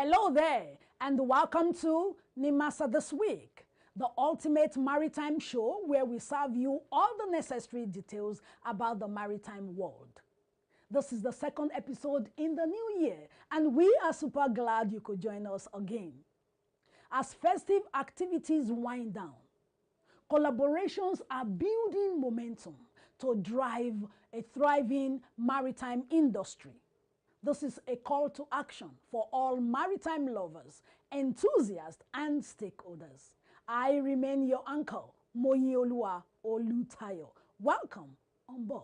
Hello there, and welcome to Nimasa This Week, the ultimate maritime show where we serve you all the necessary details about the maritime world. This is the second episode in the new year, and we are super glad you could join us again. As festive activities wind down, collaborations are building momentum to drive a thriving maritime industry. This is a call to action for all maritime lovers, enthusiasts, and stakeholders. I remain your uncle, Moyiolua Olutayo. Welcome on board.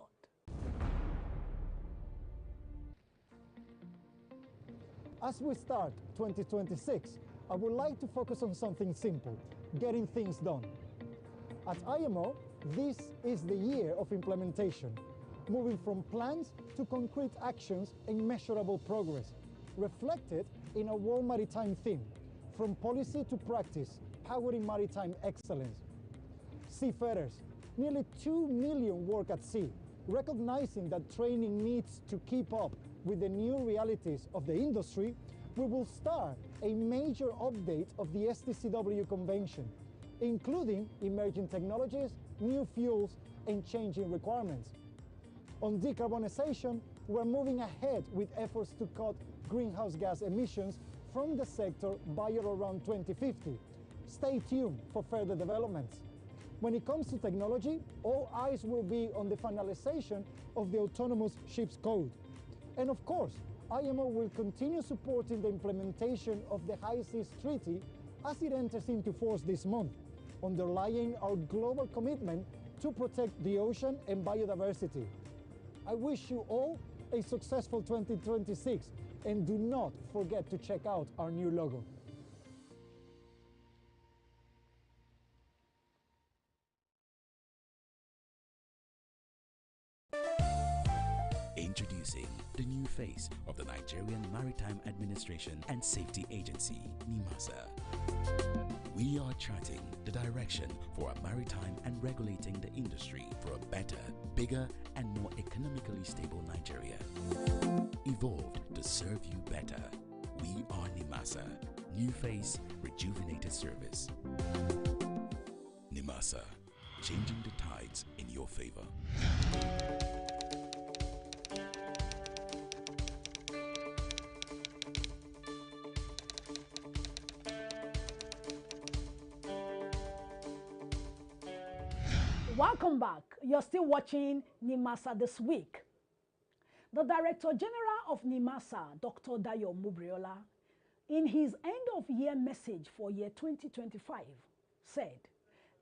As we start 2026, I would like to focus on something simple, getting things done. At IMO, this is the year of implementation, moving from plans to concrete actions and measurable progress, reflected in a World Maritime theme, from policy to practice, powering maritime excellence. Seafarers, nearly 2 million work at sea, recognizing that training needs to keep up with the new realities of the industry. We will start a major update of the STCW Convention, including emerging technologies, new fuels, and changing requirements. On decarbonization, we're moving ahead with efforts to cut greenhouse gas emissions from the sector by around 2050. Stay tuned for further developments. When it comes to technology, all eyes will be on the finalization of the autonomous ships code. And of course, IMO will continue supporting the implementation of the High Seas Treaty as it enters into force this month, underlying our global commitment to protect the ocean and biodiversity. I wish you all a successful 2026, and do not forget to check out our new logo. Introducing the new face of the Nigerian Maritime Administration and Safety Agency, Nimasa. We are charting the direction for a maritime and regulating the industry for a better, bigger, and more economically stable Nigeria. Evolved to serve you better. We are Nimasa. New face, rejuvenated service. Nimasa, changing the tides in your favor. Welcome back. You're still watching Nimasa This Week. The Director General of Nimasa, Dr. Dayo Mubriola, in his end-of-year message for year 2025, said,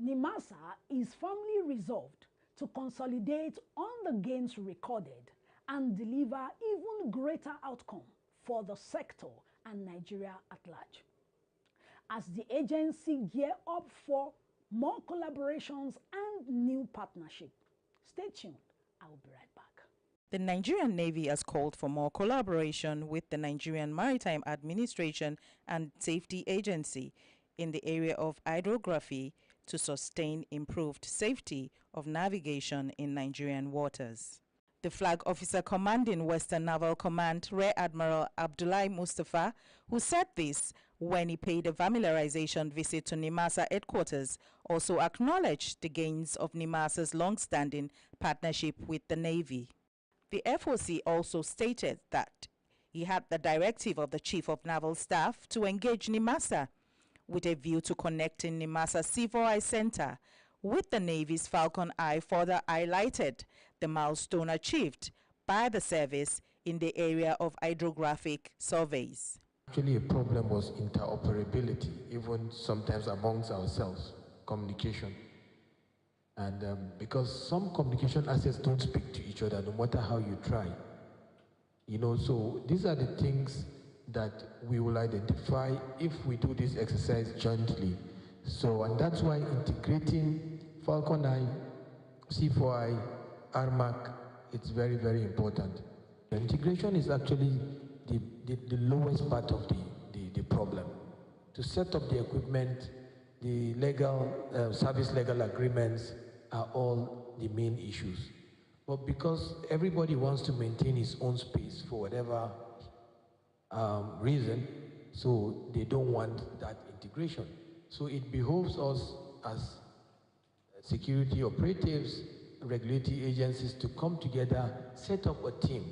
Nimasa is firmly resolved to consolidate on the gains recorded and deliver even greater outcome for the sector and Nigeria at large. As the agency gear up for more collaborations and new partnership. Stay tuned. I will be right back. The Nigerian Navy has called for more collaboration with the Nigerian Maritime Administration and Safety Agency in the area of hydrography to sustain improved safety of navigation in Nigerian waters. The Flag Officer commanding Western Naval Command, Rear Admiral Abdullahi Mustafa, who said this when he paid a familiarization visit to Nimasa headquarters, also acknowledged the gains of Nimasa's long-standing partnership with the Navy. The FOC also stated that he had the directive of the Chief of Naval Staff to engage Nimasa with a view to connecting Nimasa C4I Center with the Navy's Falcon Eye. Further highlighted the milestone achieved by the service in the area of hydrographic surveys. Actually, a problem was interoperability, even sometimes amongst ourselves, communication. And because some communication assets don't speak to each other, no matter how you try. So these are the things that we will identify if we do this exercise jointly. And that's why integrating Falcon Eye, C4I, RMAC, it's very, very important. The integration is actually the lowest part of the problem. To set up the equipment, the legal, service legal agreements are all the main issues. But because everybody wants to maintain his own space for whatever reason, So they don't want that integration. So it behoves us as security operatives, regulatory agencies to come together, set up a team.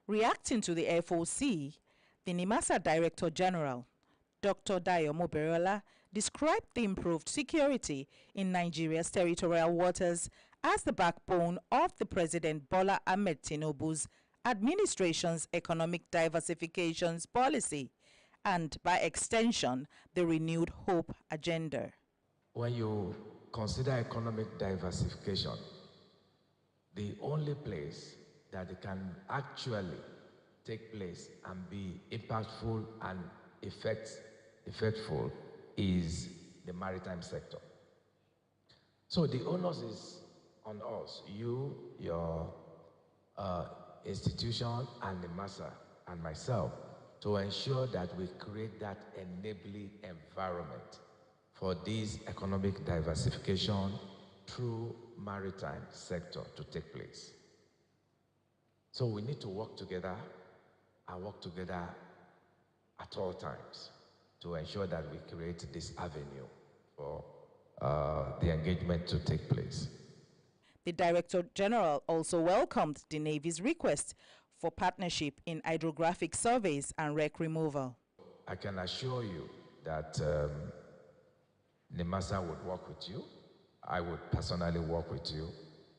Reacting to the FOC, the Nimasa Director General, Dr. Dayo Moberola, described the improved security in Nigeria's territorial waters as the backbone of the President Bola Ahmed Tinubu's administration's economic diversifications policy and, by extension, the renewed Hope agenda. When you consider economic diversification, the only place that it can actually take place and be impactful and effectful is the maritime sector. So the onus is on us, you, your institution, and Nimasa, and myself, to ensure that we create that enabling environment for this economic diversification through maritime sector to take place. So we need to work together and work together at all times to ensure that we create this avenue for the engagement to take place. The Director General also welcomed the Navy's request for partnership in hydrographic surveys and wreck removal. I can assure you that Nimasa would work with you. I would personally work with you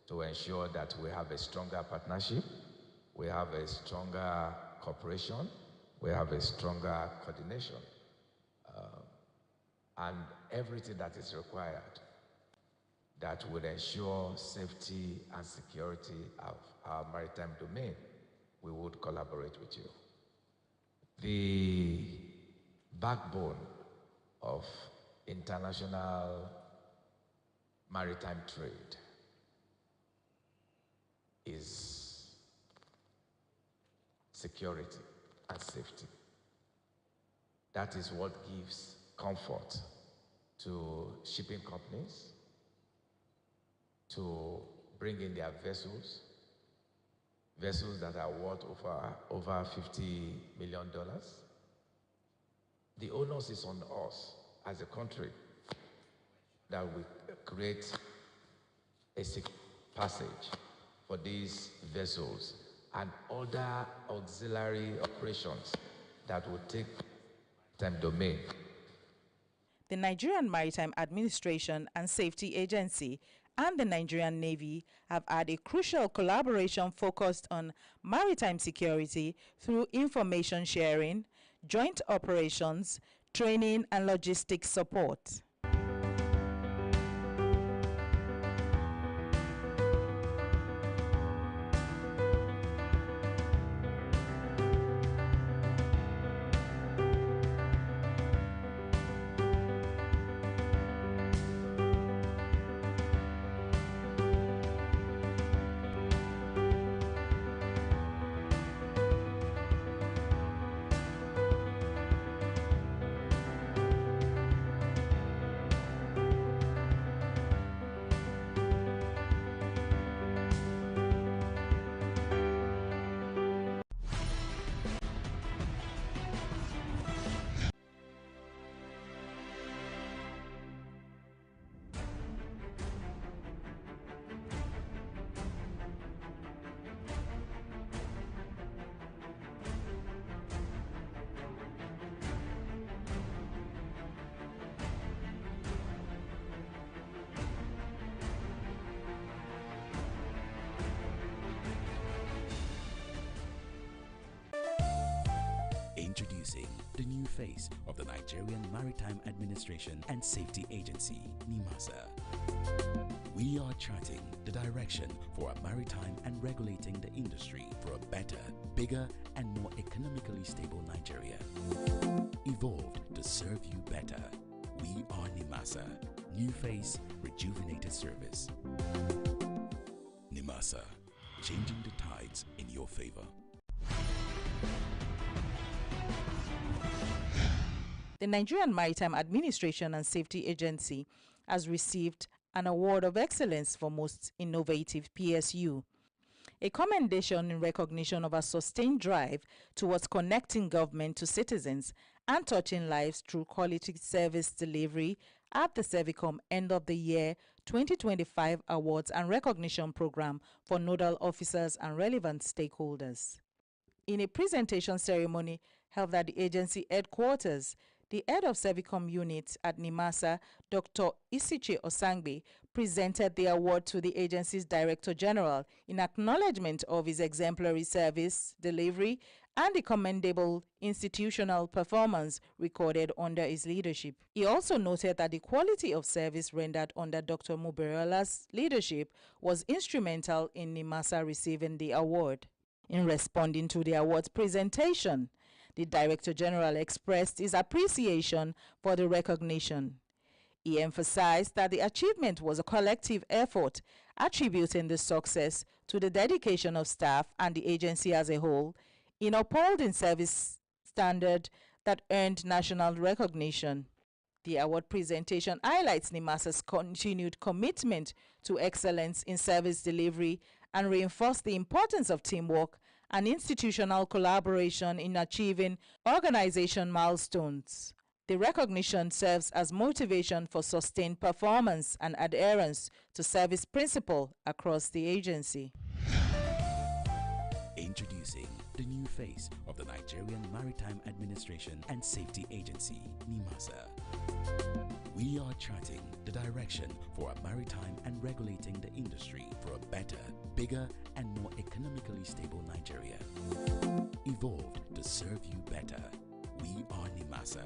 to ensure that we have a stronger partnership, we have a stronger cooperation, we have a stronger coordination, and everything that is required that would ensure safety and security of our maritime domain. We would collaborate with you. The backbone of international maritime trade is security and safety. That is what gives comfort to shipping companies to bring in their vessels that are worth over $50 million. The onus is on us as a country that we create a secure passage for these vessels and other auxiliary operations that will take maritime domain. The Nigerian Maritime Administration and Safety Agency and the Nigerian Navy have had a crucial collaboration focused on maritime security through information sharing, joint operations, training, and logistics support. Introducing the new face of the Nigerian Maritime Administration and Safety Agency, Nimasa. We are charting the direction for a maritime and regulating the industry for a better, bigger, and more economically stable Nigeria. Evolved to serve you better. We are Nimasa. New face, rejuvenated service. Nimasa, changing the tides in your favor. The Nigerian Maritime Administration and Safety Agency has received an award of excellence for most innovative PSU, a commendation in recognition of a sustained drive towards connecting government to citizens and touching lives through quality service delivery at the Servicom End of the Year 2025 Awards and Recognition Program for nodal officers and relevant stakeholders. In a presentation ceremony held at the agency headquarters, the head of Servicom unit at Nimasa, Dr. Isiche Osangbe, presented the award to the agency's Director General in acknowledgement of his exemplary service, delivery, and the commendable institutional performance recorded under his leadership. He also noted that the quality of service rendered under Dr. Muberola's leadership was instrumental in Nimasa receiving the award. In responding to the awards presentation, the Director General expressed his appreciation for the recognition. He emphasized that the achievement was a collective effort, attributing the success to the dedication of staff and the agency as a whole in upholding service standard that earned national recognition. The award presentation highlights Nimasa's continued commitment to excellence in service delivery and reinforced the importance of teamwork and institutional collaboration in achieving organization milestones. The recognition serves as motivation for sustained performance and adherence to service principle across the agency. Introducing the new face of the Nigerian Maritime Administration and Safety Agency, Nimasa. We are charting the direction for a maritime and regulating the industry for a better, bigger, and more economically stable Nigeria. Evolved to serve you better. We are Nimasa.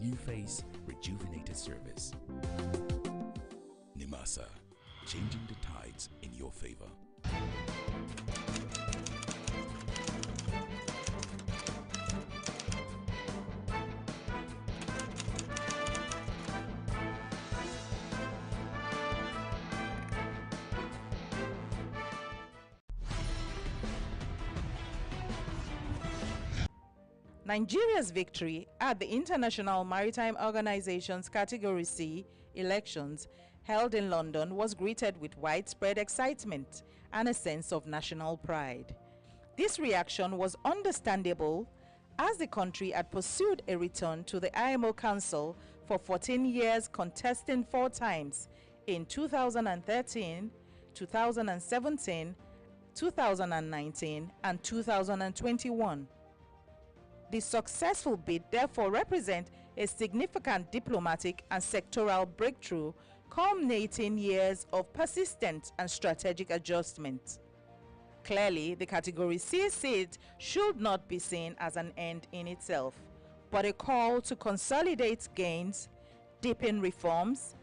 New face, rejuvenated service. Nimasa, changing the tides in your favor. Nigeria's victory at the International Maritime Organization's Category C elections held in London was greeted with widespread excitement and a sense of national pride. This reaction was understandable as the country had pursued a return to the IMO Council for 14 years, contesting 4 times in 2013, 2017, 2019, and 2021. The successful bid therefore represents a significant diplomatic and sectoral breakthrough, culminating years of persistent and strategic adjustment. Clearly, the Category C seat should not be seen as an end in itself, but a call to consolidate gains, deepen reforms,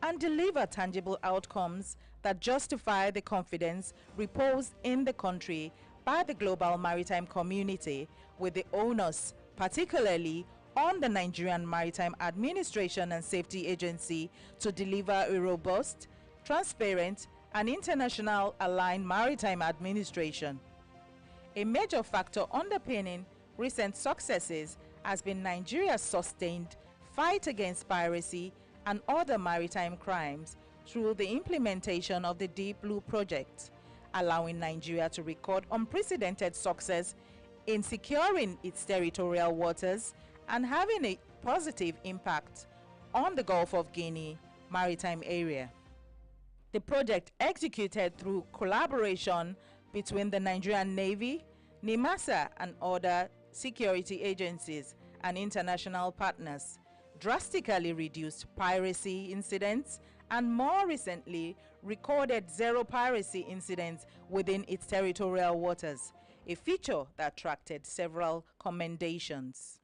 and deliver tangible outcomes that justify the confidence reposed in the country by the global maritime community, with the onus particularly on the Nigerian Maritime Administration and Safety Agency to deliver a robust, transparent, and international aligned maritime administration. A major factor underpinning recent successes has been Nigeria's sustained fight against piracy and other maritime crimes through the implementation of the Deep Blue Project, allowing Nigeria to record unprecedented success in securing its territorial waters and having a positive impact on the Gulf of Guinea maritime area. The project, executed through collaboration between the Nigerian Navy, Nimasa, and other security agencies and international partners, drastically reduced piracy incidents and more recently recorded 0 piracy incidents within its territorial waters, a feature that attracted several commendations.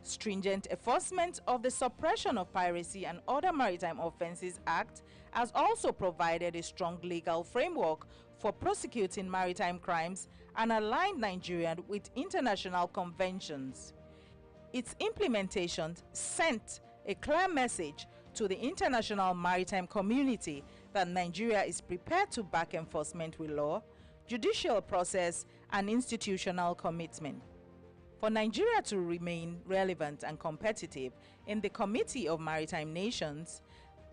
Stringent enforcement of the Suppression of Piracy and Other Maritime Offences Act has also provided a strong legal framework for prosecuting maritime crimes and aligned Nigeria with international conventions. Its implementation sent a clear message to the international maritime community that Nigeria is prepared to back enforcement with law, judicial process, and institutional commitment. For Nigeria to remain relevant and competitive in the Committee of Maritime Nations,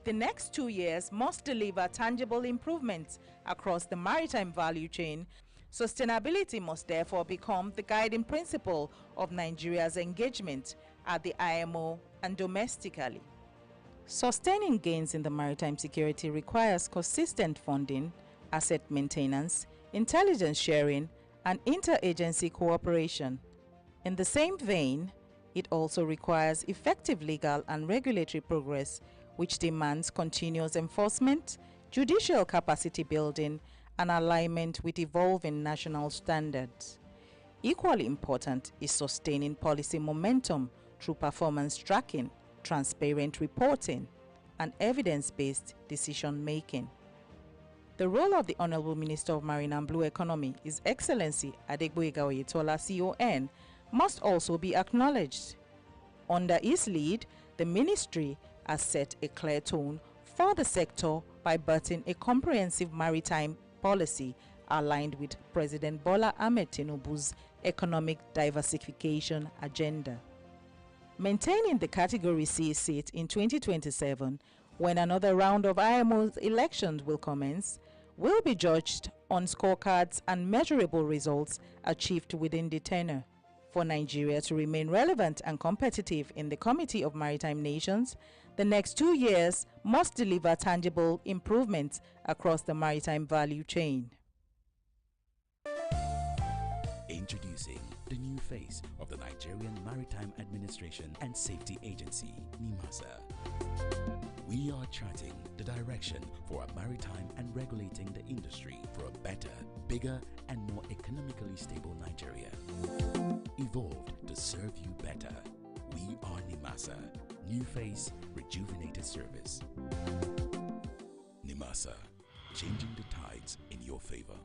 the next 2 years must deliver tangible improvements across the maritime value chain Sustainability must therefore become the guiding principle of Nigeria's engagement at the IMO and domestically. Sustaining gains in the maritime security requires consistent funding, asset maintenance, intelligence sharing, and interagency cooperation. In the same vein, it also requires effective legal and regulatory progress, which demands continuous enforcement, judicial capacity building, and alignment with evolving national standards. Equally important is sustaining policy momentum through performance tracking, transparent reporting, and evidence-based decision-making. The role of the Honorable Minister of Marine and Blue Economy, His Excellency Adegboyega Oyetola, CON, must also be acknowledged. Under his lead, the ministry has set a clear tone for the sector by birthing a comprehensive maritime policy aligned with President Bola Ahmed Tinubu's economic diversification agenda. Maintaining the Category C seat in 2027, when another round of IMO's elections will commence, will be judged on scorecards and measurable results achieved within the tenure. For Nigeria to remain relevant and competitive in the Committee of Maritime Nations, the next 2 years must deliver tangible improvements across the maritime value chain. Introducing the new face of the Nigerian Maritime Administration and Safety Agency, Nimasa. We are charting the direction for a maritime and regulating the industry for a better, bigger, and more economically stable Nigeria. Evolved to serve you better. We are Nimasa. New face, rejuvenated service. Nimasa, changing the tides in your favor.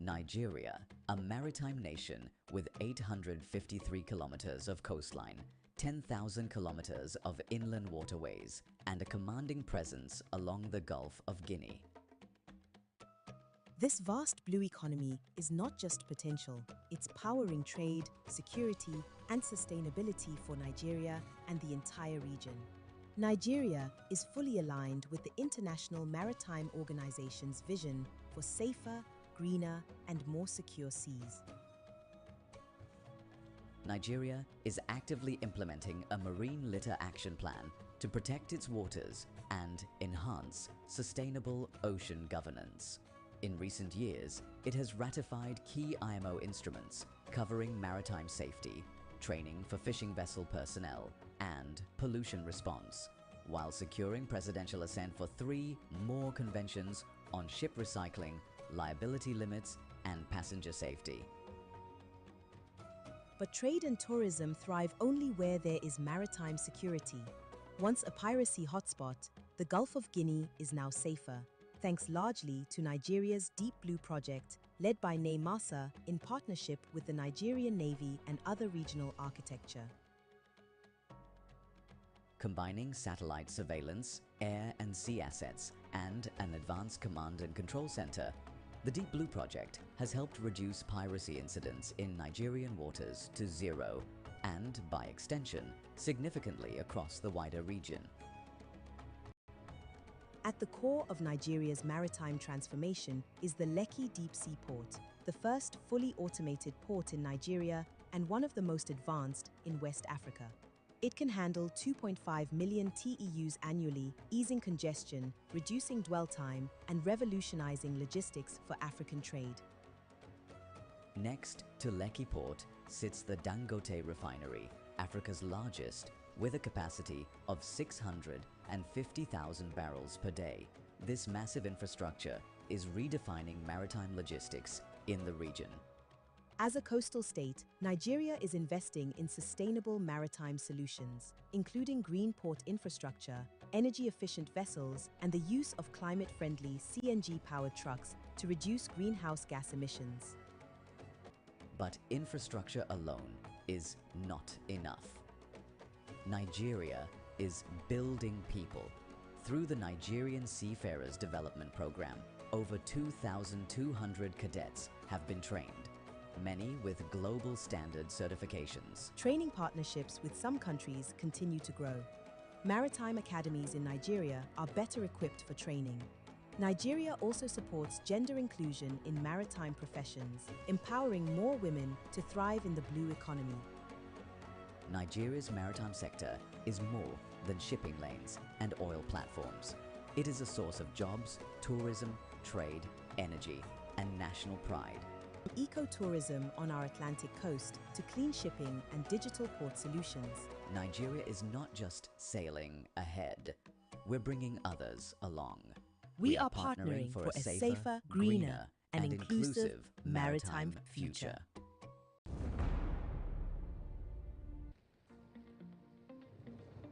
Nigeria, a maritime nation with 853 kilometers of coastline, 10,000 kilometers of inland waterways, and a commanding presence along the Gulf of Guinea. This vast blue economy is not just potential, it's powering trade, security, and sustainability for Nigeria and the entire region. Nigeria is fully aligned with the International Maritime Organization's vision for safer, greener, and more secure seas. Nigeria is actively implementing a marine litter action plan to protect its waters and enhance sustainable ocean governance. In recent years, it has ratified key IMO instruments covering maritime safety, training for fishing vessel personnel, and pollution response, while securing presidential assent for 3 more conventions on ship recycling, liability limits, and passenger safety. But trade and tourism thrive only where there is maritime security. Once a piracy hotspot, the Gulf of Guinea is now safer, thanks largely to Nigeria's Deep Blue project, led by Nimasa in partnership with the Nigerian Navy and other regional architecture. Combining satellite surveillance, air and sea assets, and an advanced command and control center, the Deep Blue project has helped reduce piracy incidents in Nigerian waters to 0 and, by extension, significantly across the wider region. At the core of Nigeria's maritime transformation is the Lekki Deep Sea Port, the first fully automated port in Nigeria and one of the most advanced in West Africa. It can handle 2.5 million TEUs annually, easing congestion, reducing dwell time, and revolutionizing logistics for African trade. Next to Lekki Port sits the Dangote Refinery, Africa's largest, with a capacity of 650,000 barrels per day. This massive infrastructure is redefining maritime logistics in the region. As a coastal state, Nigeria is investing in sustainable maritime solutions, including green port infrastructure, energy-efficient vessels, and the use of climate-friendly CNG-powered trucks to reduce greenhouse gas emissions. But infrastructure alone is not enough. Nigeria is building people. Through the Nigerian Seafarers Development Program, over 2,200 cadets have been trained, many with global standard certifications. Training partnerships with some countries continue to grow. Maritime academies in Nigeria are better equipped for training. Nigeria also supports gender inclusion in maritime professions, empowering more women to thrive in the blue economy. Nigeria's maritime sector is more than shipping lanes and oil platforms. It is a source of jobs, tourism, trade, energy, and national pride. From ecotourism on our Atlantic coast to clean shipping and digital port solutions, Nigeria is not just sailing ahead. We're bringing others along. We are partnering for a safer, greener, and inclusive maritime future.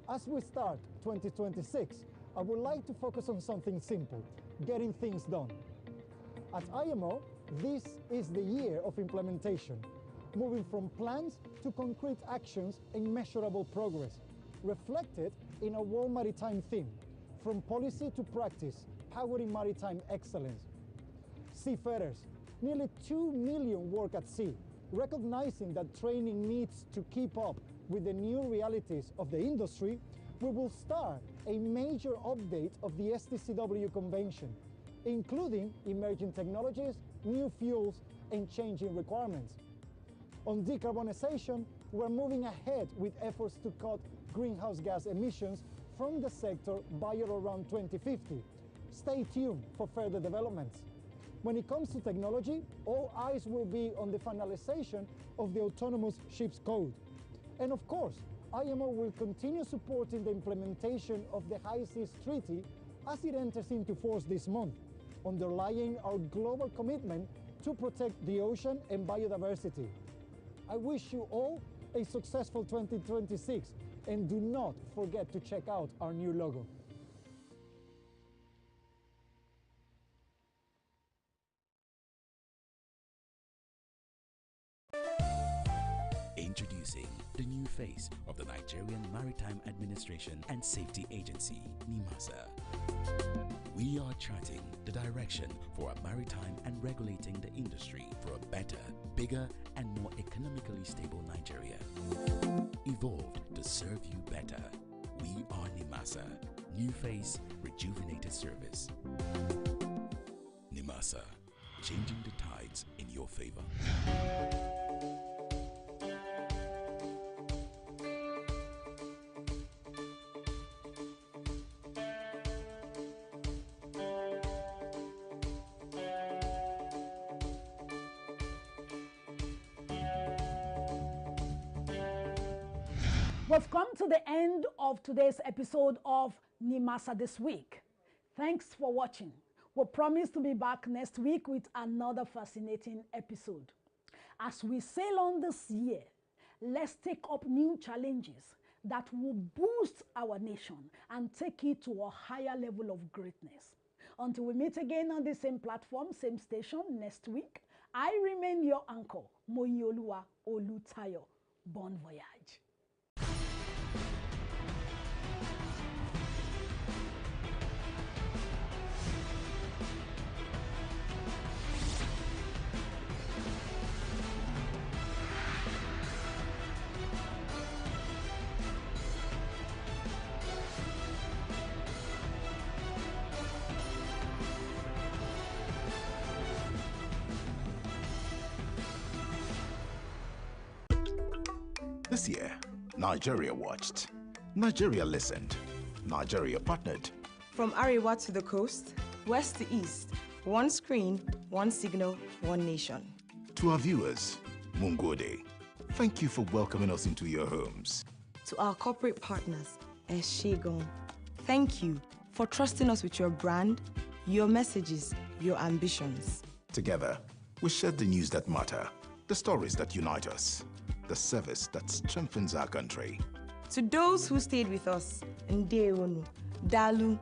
As we start 2026, I would like to focus on something simple: getting things done. At IMO, this is the year of implementation, moving from plans to concrete actions and measurable progress, reflected in a World Maritime theme, from policy to practice, powering maritime excellence. Seafarers, nearly 2 million work at sea, recognizing that training needs to keep up with the new realities of the industry. We will start a major update of the STCW Convention, including emerging technologies, new fuels, and changing requirements. On decarbonization, we're moving ahead with efforts to cut greenhouse gas emissions from the sector by around 2050. Stay tuned for further developments. When it comes to technology, all eyes will be on the finalization of the autonomous ships code. And of course, IMO will continue supporting the implementation of the High Seas Treaty as it enters into force this month, underlying our global commitment to protect the ocean and biodiversity. I wish you all a successful 2026, and do not forget to check out our new logo. Introducing the new face of the Nigerian Maritime Administration and Safety Agency, Nimasa. We are charting the direction for a maritime and regulating the industry for a better, bigger, and more economically stable Nigeria. Evolved to serve you better. We are Nimasa. New face, rejuvenated service. Nimasa, changing the tides in your favor. We've come to the end of today's episode of Nimasa This Week. Thanks for watching. We promise to be back next week with another fascinating episode. As we sail on this year, let's take up new challenges that will boost our nation and take it to a higher level of greatness. Until we meet again on the same platform, same station next week, I remain your anchor, Moyioluwa Olutayo. Bon voyage. This year, Nigeria watched, Nigeria listened, Nigeria partnered. From Arewa to the coast, west to east, one screen, one signal, one nation. To our viewers, Mungode, thank you for welcoming us into your homes. To our corporate partners, Eshegon, thank you for trusting us with your brand, your messages, your ambitions. Together, we share the news that matter, The stories that unite us. The service that strengthens our country. To those who stayed with us, Ndeonu, Dalu,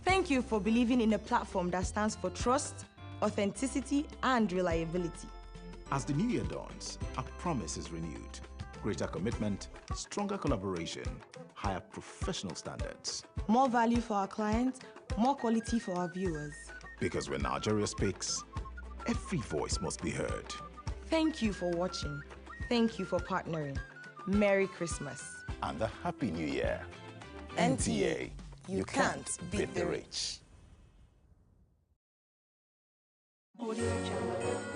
thank you for believing in a platform that stands for trust, authenticity, and reliability. As the new year dawns, our promise is renewed. Greater commitment, stronger collaboration, higher professional standards. More value for our clients, more quality for our viewers. Because when Nigeria speaks, every voice must be heard. Thank you for watching. Thank you for partnering. Merry Christmas. And a Happy New Year. NTA, you can't beat the rich. Audio Jungle.